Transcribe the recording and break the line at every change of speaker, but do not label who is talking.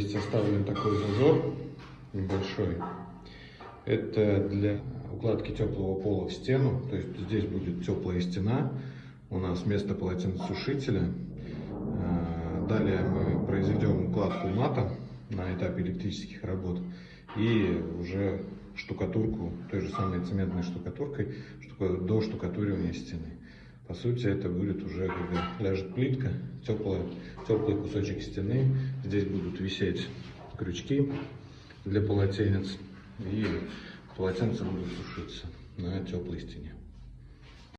Здесь оставлен такой зазор небольшой. Это для укладки теплого пола в стену. То есть здесь будет теплая стена. У нас вместо полотенцесушителя. Далее мы произведем укладку мата на этапе электрических работ. И уже штукатурку той же самой цементной штукатуркой до штукатуривания стены. По сути, это будет уже, когда ляжет плитка, теплый кусочек стены. Здесь будут висеть крючки для полотенец, и полотенца будут сушиться на теплой стене.